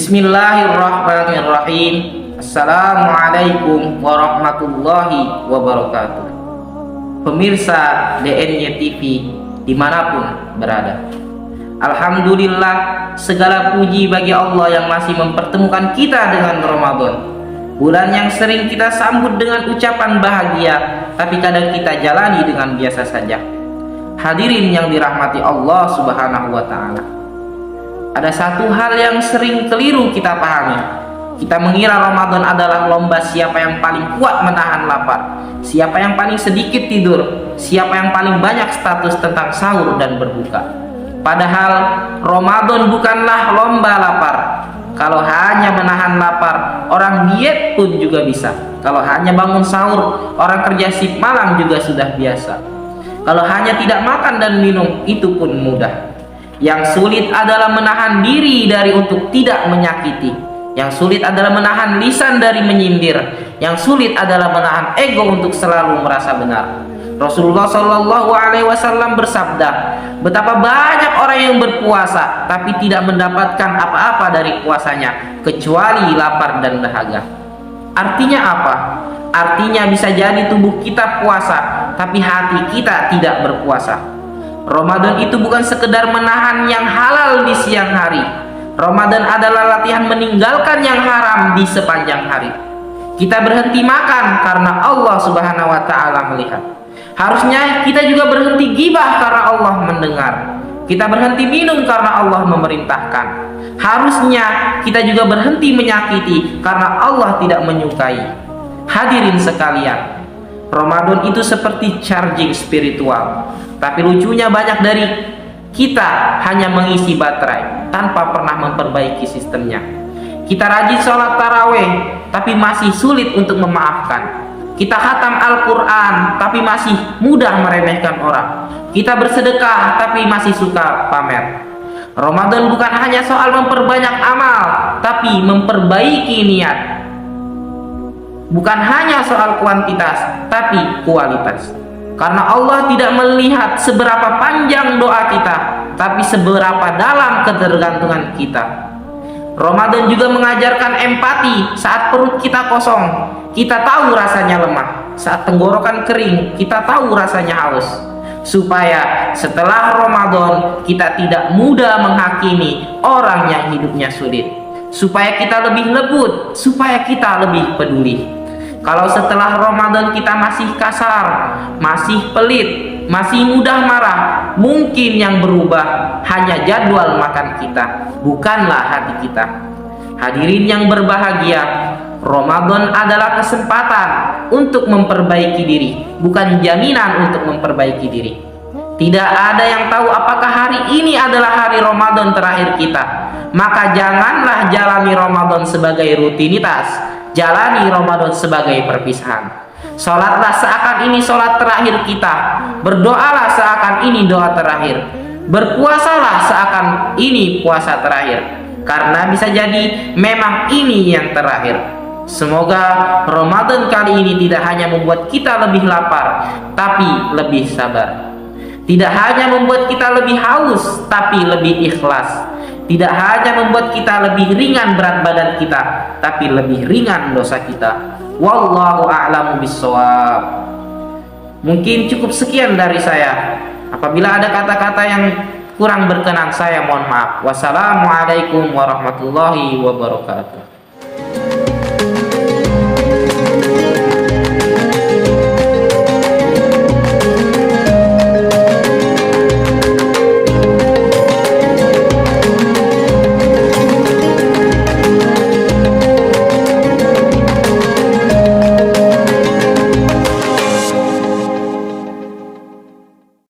Bismillahirrahmanirrahim. Assalamualaikum warahmatullahi wabarakatuh. Pemirsa DNY TV dimanapun berada, alhamdulillah, segala puji bagi Allah yang masih mempertemukan kita dengan Ramadan, bulan yang sering kita sambut dengan ucapan bahagia, tapi kadang kita jalani dengan biasa saja. Hadirin yang dirahmati Allah Subhanahu wa Ta'ala, ada satu hal yang sering keliru kita pahami. Kita mengira Ramadan adalah lomba siapa yang paling kuat menahan lapar, siapa yang paling sedikit tidur, siapa yang paling banyak status tentang sahur dan berbuka. Padahal Ramadan bukanlah lomba lapar. Kalau hanya menahan lapar, orang diet pun juga bisa. Kalau hanya bangun sahur, orang kerja shift malam juga sudah biasa. Kalau hanya tidak makan dan minum, itu pun mudah. Yang sulit adalah menahan diri dari untuk tidak menyakiti. Yang sulit adalah menahan lisan dari menyindir. Yang sulit adalah menahan ego untuk selalu merasa benar. Rasulullah Shallallahu Alaihi Wasallam bersabda, betapa banyak orang yang berpuasa tapi tidak mendapatkan apa-apa dari puasanya kecuali lapar dan dahaga. Artinya apa? Artinya bisa jadi tubuh kita puasa tapi hati kita tidak berpuasa. Ramadan itu bukan sekedar menahan yang halal di siang hari. Ramadan adalah latihan meninggalkan yang haram di sepanjang hari. Kita berhenti makan karena Allah Subhanahu wa Ta'ala melihat. Harusnya kita juga berhenti gibah karena Allah mendengar. Kita berhenti minum karena Allah memerintahkan. Harusnya kita juga berhenti menyakiti karena Allah tidak menyukai. Hadirin sekalian, Ramadan itu seperti charging spiritual. Tapi lucunya banyak dari kita hanya mengisi baterai tanpa pernah memperbaiki sistemnya. Kita rajin sholat taraweh tapi masih sulit untuk memaafkan. Kita khatam Al-Quran tapi masih mudah meremehkan orang. Kita bersedekah tapi masih suka pamer. Ramadan bukan hanya soal memperbanyak amal, tapi memperbaiki niat. Bukan hanya soal kuantitas, tapi kualitas. Karena Allah tidak melihat seberapa panjang doa kita, tapi seberapa dalam ketergantungan kita. Ramadan juga mengajarkan empati saat perut kita kosong. Kita tahu rasanya lemah. Saat tenggorokan kering, kita tahu rasanya haus. Supaya setelah Ramadan kita tidak mudah menghakimi orang yang hidupnya sulit. Supaya kita lebih lembut, supaya kita lebih peduli. Kalau setelah Ramadan kita masih kasar, masih pelit, masih mudah marah, mungkin yang berubah hanya jadwal makan kita, bukanlah hati kita. Hadirin yang berbahagia, Ramadan adalah kesempatan untuk memperbaiki diri, bukan jaminan untuk memperbaiki diri. Tidak ada yang tahu apakah hari ini adalah hari Ramadan terakhir kita. Maka janganlah jalani Ramadan sebagai rutinitas, jalani Ramadan sebagai perpisahan. Sholatlah seakan ini sholat terakhir kita. Berdoalah seakan ini doa terakhir. Berpuasalah seakan ini puasa terakhir. Karena bisa jadi memang ini yang terakhir. Semoga Ramadan kali ini tidak hanya membuat kita lebih lapar, tapi lebih sabar. Tidak hanya membuat kita lebih haus, tapi lebih ikhlas. Tidak hanya membuat kita lebih ringan berat badan kita, tapi lebih ringan dosa kita. Wallahu a'lamu bissawab. Mungkin cukup sekian dari saya. Apabila ada kata-kata yang kurang berkenan, saya mohon maaf. Wassalamualaikum warahmatullahi wabarakatuh.